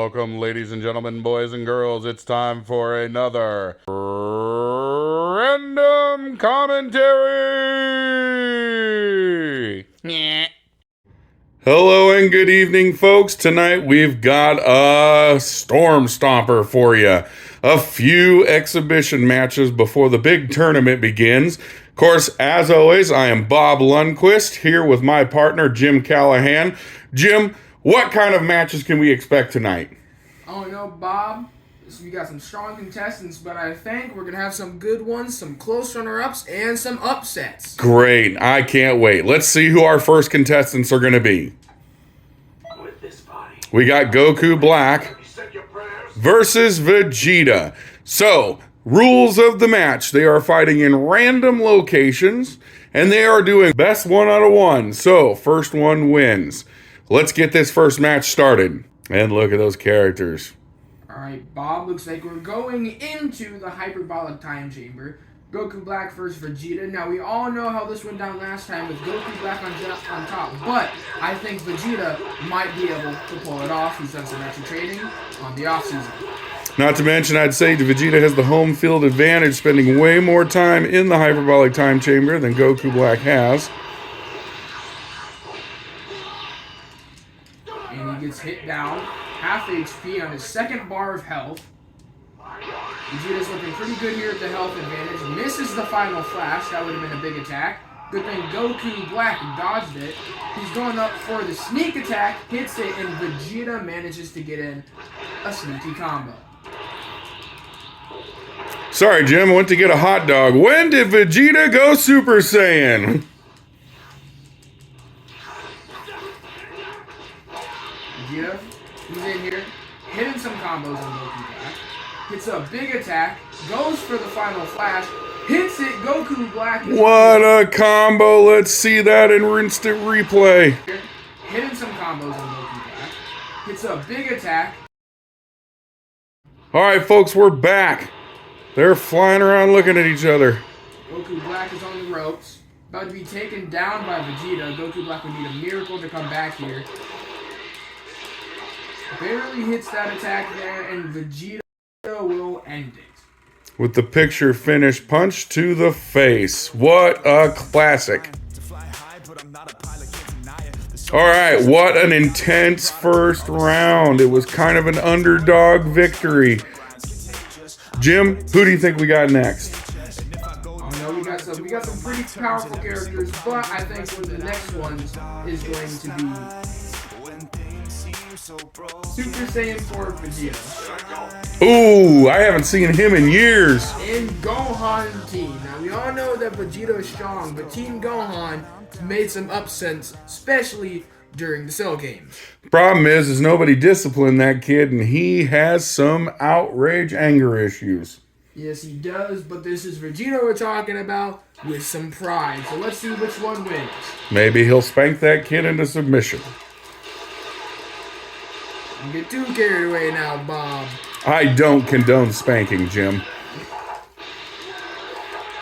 welcome, ladies and gentlemen, boys and girls. It's time for another random commentary. Hello and good evening, folks. Tonight we've got a storm stomper for you. A few exhibition matches before the big tournament begins. Of course, as always, I am Bob Lundquist here with my partner, Jim Callahan. Jim, what kind of matches can we expect tonight? Oh, Bob, we got some strong contestants, but I think we're going to have some good ones, some close runner-ups, and some upsets. Great. I can't wait. Let's see who our first contestants are going to be. With this body, we got Goku Black versus Vegeta. So, rules of the match. They are fighting in random locations, and they are doing best 1 out of 1. So, first one wins. Let's get this first match started. And look at those characters. Alright, Bob, looks like we're going into the hyperbolic time chamber. Goku Black versus Vegeta. Now, we all know how this went down last time with Goku Black on top, but I think Vegeta might be able to pull it off. He's done some extra training on the offseason. Not to mention, I'd say Vegeta has the home field advantage, spending way more time in the hyperbolic time chamber than Goku Black has. And he gets hit down, half HP on his second bar of health. Vegeta's looking pretty good here at the health advantage. Misses the final flash. That would have been a big attack. Good thing Goku Black dodged it. He's going up for the sneak attack, hits it, and Vegeta manages to get in a sneaky combo. Sorry, Jim, I went to get a hot dog. When did Vegeta go Super Saiyan? Vegeta, he's in here, hitting some combos on Goku Black. Hits a big attack, goes for the final flash, hits it, Goku Black. What a combo. Let's see that in instant replay. Hitting some combos on Goku Black. Hits a big attack. Alright, folks, we're back. They're flying around looking at each other. Goku Black is on the ropes. About to be taken down by Vegeta. Goku Black would need a miracle to come back here. Barely hits that attack there, and Vegeta will end it. With the picture finish punch to the face. What a classic. Alright, what an intense first round. It was kind of an underdog victory. Jim, who do you think we got next? Oh no, we got some pretty powerful characters, but I think one of the next ones is going to be Super Saiyan 4 Vegeta. Ooh, I haven't seen him in years. In Gohan team. Now, we all know that Vegeta is strong, but Team Gohan made some upsets, especially during the Cell games. Problem is nobody disciplined that kid, and he has some outrage anger issues. Yes, he does, but this is Vegeta we're talking about with some pride. So let's see which one wins. Maybe he'll spank that kid into submission. Don't get too carried away now, Bob. I don't condone spanking, Jim.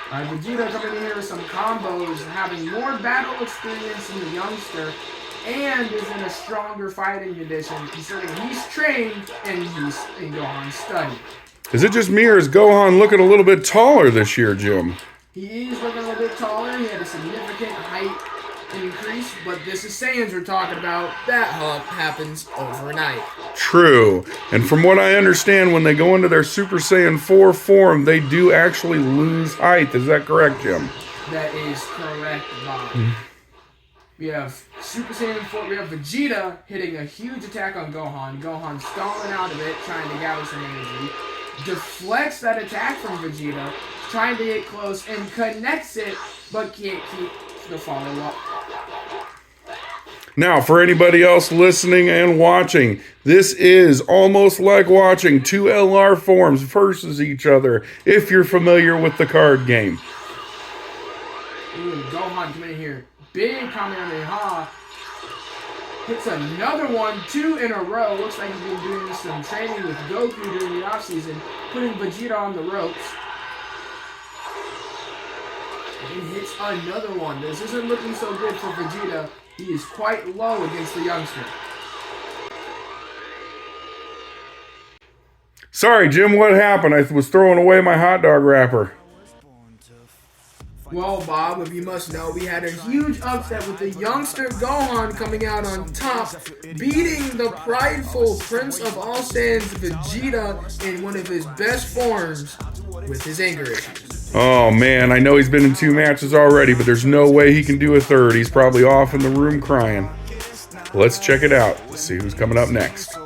Vegeta coming in here with some combos, having more battle experience than the youngster, and is in a stronger fighting condition, considering he's trained and he's in Gohan's study. Is it just me, or is Gohan looking a little bit taller this year, Jim? He is looking a little bit taller. He had a significant height increase, but this is Saiyans we're talking about. That happens overnight. True. And from what I understand, when they go into their Super Saiyan 4 form, they do actually lose height. Is that correct, Jim? That is correct, Bob. We have Super Saiyan 4, we have Vegeta hitting a huge attack on Gohan. Gohan stalling out of it, trying to gather some energy. Deflects that attack from Vegeta, trying to get close, and connects it, but can't keep the follow-up. Now, for anybody else listening and watching, this is almost like watching two LR forms versus each other, if you're familiar with the card game. Gohan coming in here. Big Kamehameha. Hits another one, 2 in a row. Looks like he's been doing some training with Goku during the offseason, putting Vegeta on the ropes. And hits another one. This isn't looking so good for Vegeta. He is quite low against the youngster. Sorry, Jim, what happened? I was throwing away my hot dog wrapper. Well, Bob, if you must know, we had a huge upset with the youngster Gohan coming out on top, beating the prideful Prince of All Saiyans Vegeta in one of his best forms with his anger issues. Oh, man, I know he's been in 2 matches already, but there's no way he can do a third. He's probably off in the room crying. Let's check it out. Let's see who's coming up next.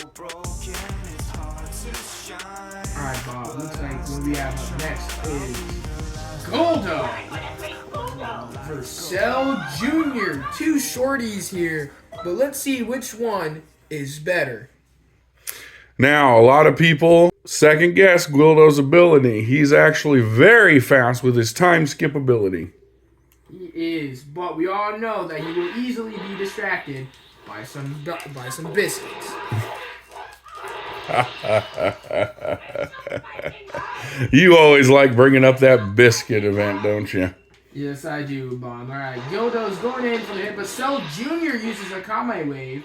Alright, Bob, looks like what we have up next is Goldo versus Cell Jr. 2 shorties here, but let's see which one is better. Now, a lot of people second guess Guldo's ability. He's actually very fast with his time skip ability. He is, but we all know that he will easily be distracted by some biscuits. You always like bringing up that biscuit event, don't you? Yes, I do, Bob. Alright, Gildo's going in for the hit, but Cell Jr. uses a Kame Wave.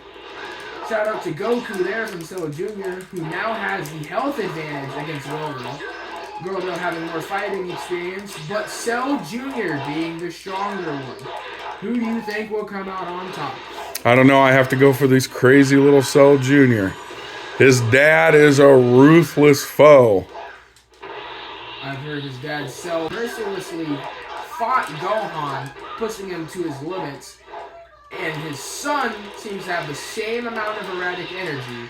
Shout out to Goku there from Cell Jr., who now has the health advantage against Gildo. Gildo having more fighting experience, but Cell Jr. being the stronger one. Who do you think will come out on top? I don't know. I have to go for this crazy little Cell Jr. His dad is a ruthless foe. I've heard his dad Cell mercilessly fought Gohan, pushing him to his limits. And his son seems to have the same amount of erratic energy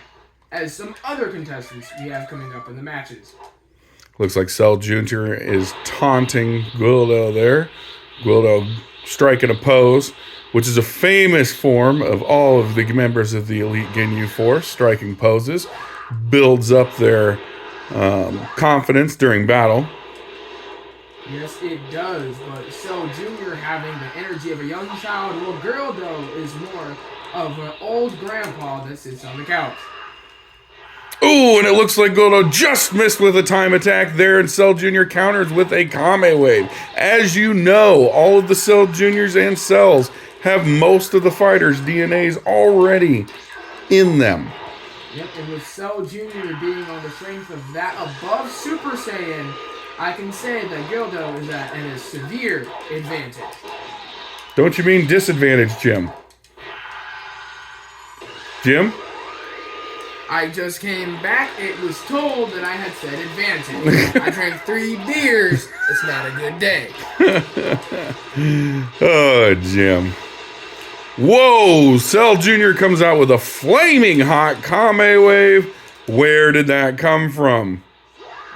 as some other contestants we have coming up in the matches. Looks like Cell Jr. is taunting Guldo there. Guldo striking a pose, which is a famous form of all of the members of the Elite Ginyu Force. Striking poses builds up their confidence during battle. Yes, it does, but Cell Jr. having the energy of a young child, while Gildo is more of an old grandpa that sits on the couch. Ooh, and it looks like Guldo just missed with a time attack there, and Cell Jr. counters with a Kame Wave. As you know, all of the Cell Juniors and Cells have most of the fighters' DNAs already in them. Yep, and with Cell Jr. being on the strength of that above Super Saiyan, I can say that Gildo is at a severe advantage. Don't you mean disadvantage, Jim? Jim? I just came back. It was told that I had said advantage. I drank 3 beers. It's not a good day. Oh, Jim. Whoa! Cell Jr. comes out with a flaming hot Kame Wave. Where did that come from?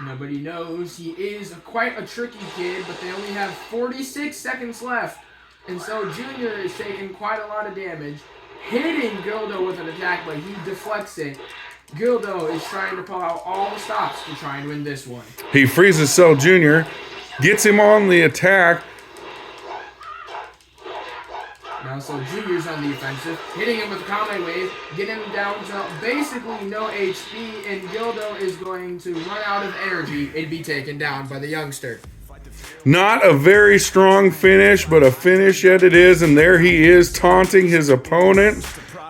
Nobody knows. He is quite a tricky kid, but they only have 46 seconds left. And so Junior is taking quite a lot of damage, hitting Gildo with an attack, but he deflects it. Gildo is trying to pull out all the stops to try and win this one. He freezes Cell Jr., gets him on the attack. Now, so Junior's on the offensive, hitting him with Kame Wave, getting him down to basically no HP, and Gildo is going to run out of energy and be taken down by the youngster. Not a very strong finish, but a finish yet it is, and there he is taunting his opponent.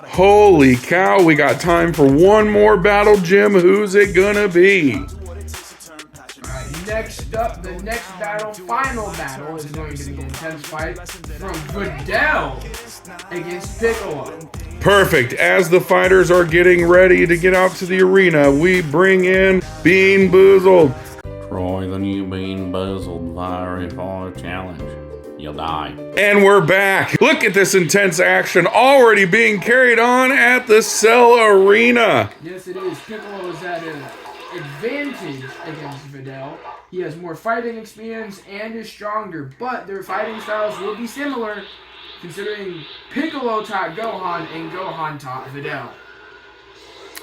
Holy cow, we got time for one more battle, Jim. Who's it gonna be? Next up, the next battle, final battle, is going to be an intense fight from Videl against Piccolo. Perfect. As the fighters are getting ready to get out to the arena, we bring in Bean Boozled. Troy, the new Bean Boozled fiery for a challenge. You'll die. And we're back. Look at this intense action already being carried on at the Cell Arena. Yes, it is. Piccolo is at an advantage against Videl. He has more fighting experience and is stronger, but their fighting styles will be similar, considering Piccolo taught Gohan and Gohan taught Videl.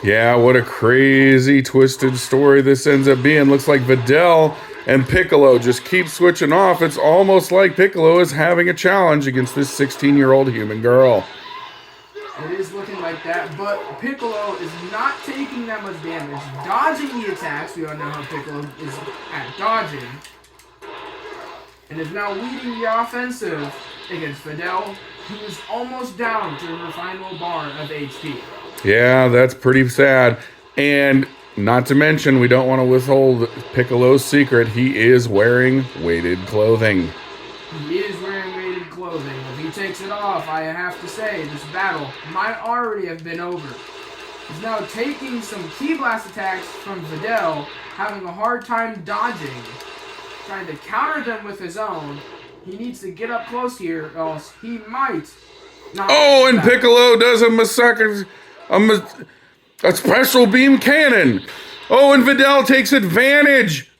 Yeah, what a crazy, twisted story this ends up being. Looks like Videl and Piccolo just keep switching off. It's almost like Piccolo is having a challenge against this 16-year-old human girl. It is looking like that, but Piccolo is not taking that much damage. Dodging the attacks, we all know how Piccolo is at dodging. And is now leading the offensive against Videl, who is almost down to her final bar of HP. Yeah, that's pretty sad. And Not to mention, we don't want to withhold Piccolo's secret. He is wearing weighted clothing. He is wearing weighted clothing. If he takes it off, I have to say, this battle might already have been over. He's now taking some Ki Blast attacks from Videl, having a hard time dodging, trying to counter them with his own. He needs to get up close here, else he might not. Oh, and Piccolo does a special beam cannon. Oh, and Videl takes advantage.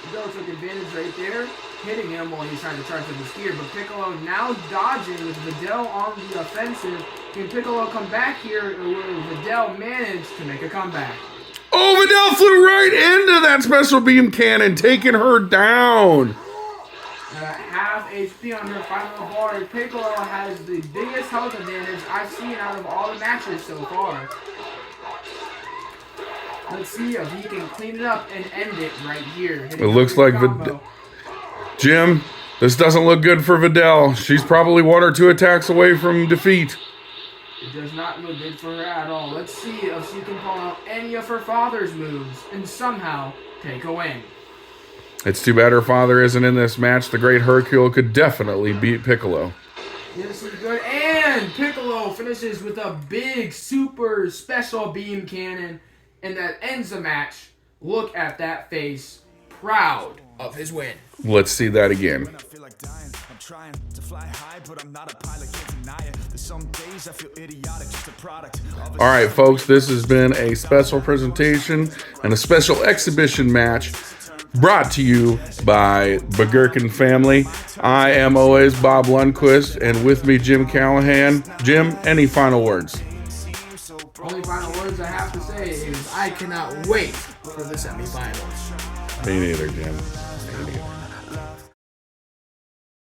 Videl took advantage right there, hitting him while he's trying to charge with his spear. But Piccolo now dodging with Videl on the offensive. Can Piccolo come back here, or will Videl manage to make a comeback? Oh, Videl flew right into that special beam cannon, taking her down. Half HP on her final bar. Piccolo has the biggest health advantage I've seen out of all the matches so far. Let's see if he can clean it up and end it right here. It looks like Jim, this doesn't look good for Videl. She's probably 1 or 2 attacks away from defeat. It does not look good for her at all. Let's see if she can pull out any of her father's moves and somehow take a win. It's too bad her father isn't in this match. The great Hercule could definitely beat Piccolo. This is good. And Piccolo finishes with a big, super special beam cannon. And that ends the match. Look at that face. Proud of his win. Let's see that again. All right, folks, this has been a special presentation and a special exhibition match brought to you by Begurkin Family. I am always Bob Lundquist, and with me, Jim Callahan. Jim, any final words? Only final words I have to say is I cannot wait for the semifinals. Me neither, Jim. Me neither.